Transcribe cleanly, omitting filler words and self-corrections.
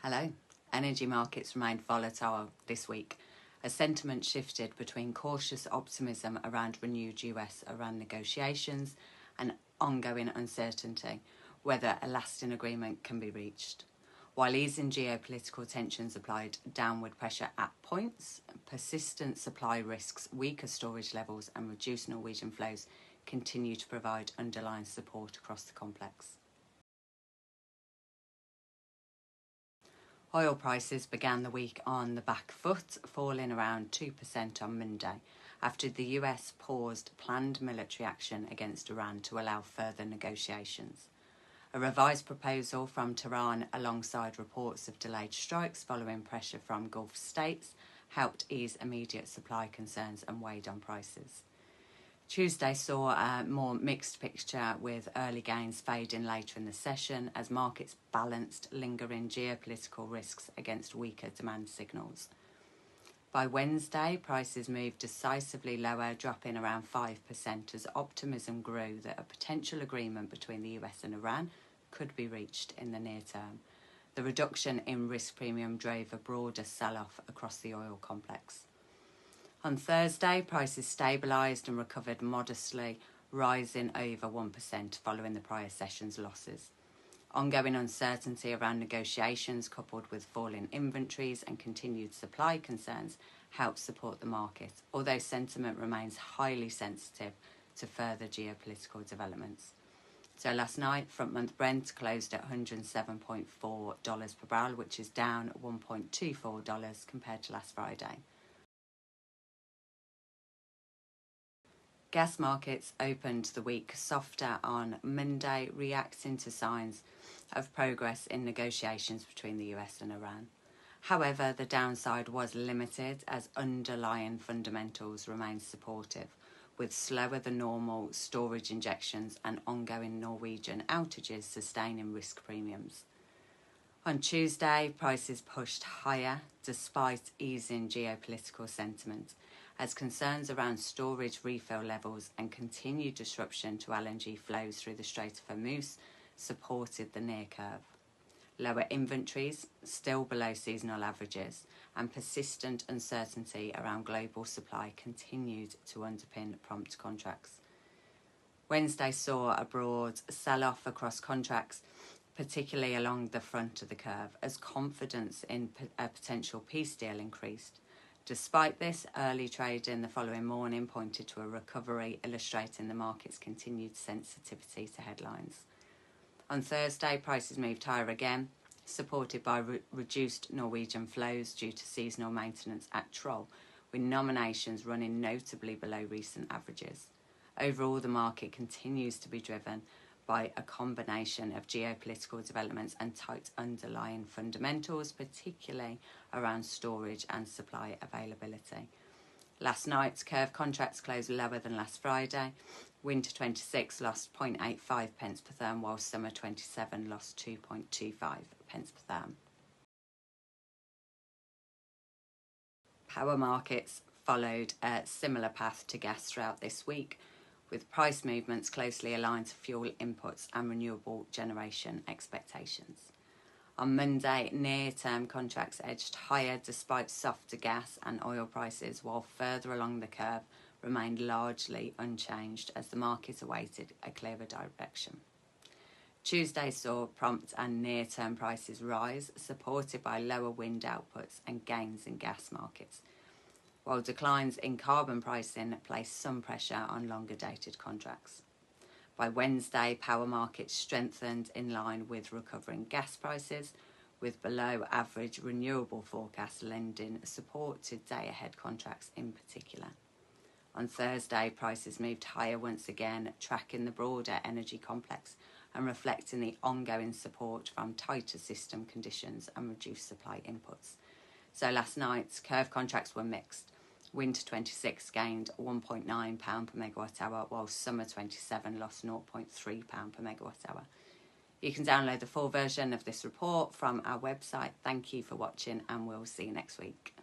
Hello. Energy markets remained volatile this week as sentiment shifted between cautious optimism around renewed US-Iran negotiations and ongoing uncertainty whether a lasting agreement can be reached. While easing geopolitical tensions applied downward pressure at points, persistent supply risks, weaker storage levels and reduced Norwegian flows continue to provide underlying support across the complex. Oil prices began the week on the back foot, falling around 2% on Monday, after the US paused planned military action against Iran to allow further negotiations. A revised proposal from Tehran, alongside reports of delayed strikes following pressure from Gulf states, helped ease immediate supply concerns and weighed on prices. Tuesday saw a more mixed picture, with early gains fading later in the session as markets balanced lingering geopolitical risks against weaker demand signals. By Wednesday, prices moved decisively lower, dropping around 5% as optimism grew that a potential agreement between the US and Iran could be reached in the near term. The reduction in risk premium drove a broader sell-off across the oil complex. On Thursday, prices stabilised and recovered modestly, rising over 1% following the prior session's losses. Ongoing uncertainty around negotiations, coupled with falling inventories and continued supply concerns, helped support the market, although sentiment remains highly sensitive to further geopolitical developments. So last night, front-month Brent closed at $107.4 per barrel, which is down $1.24 compared to last Friday. Gas markets opened the week softer on Monday, reacting to signs of progress in negotiations between the US and Iran. However, the downside was limited as underlying fundamentals remained supportive, with slower than normal storage injections and ongoing Norwegian outages sustaining risk premiums. On Tuesday, prices pushed higher despite easing geopolitical sentiment, as concerns around storage refill levels and continued disruption to LNG flows through the Strait of Hormuz supported the near curve. Lower inventories, still below seasonal averages, and persistent uncertainty around global supply continued to underpin prompt contracts. Wednesday saw a broad sell-off across contracts, particularly along the front of the curve, as confidence in a potential peace deal increased. Despite this, early trading the following morning pointed to a recovery, illustrating the market's continued sensitivity to headlines. On Thursday, prices moved higher again, supported by reduced Norwegian flows due to seasonal maintenance at Troll, with nominations running notably below recent averages. Overall, the market continues to be driven by a combination of geopolitical developments and tight underlying fundamentals, particularly around storage and supply availability. Last night's curve contracts closed lower than last Friday. Winter 26 lost 0.85 pence per therm, while summer 27 lost 2.25 pence per therm. Power markets followed a similar path to gas throughout this week, with price movements closely aligned to fuel inputs and renewable generation expectations. On Monday, near-term contracts edged higher despite softer gas and oil prices, while further along the curve remained largely unchanged as the market awaited a clearer direction. Tuesday saw prompt and near-term prices rise, supported by lower wind outputs and gains in gas markets, while declines in carbon pricing placed some pressure on longer-dated contracts. By Wednesday, power markets strengthened in line with recovering gas prices, with below-average renewable forecasts lending support to day-ahead contracts in particular. On Thursday, prices moved higher once again, tracking the broader energy complex and reflecting the ongoing support from tighter system conditions and reduced supply inputs. So last night's curve contracts were mixed. Winter 26 gained £1.9 per megawatt hour, while summer 27 lost £0.3 per megawatt hour. You can download the full version of this report from our website. Thank you for watching, and we'll see you next week.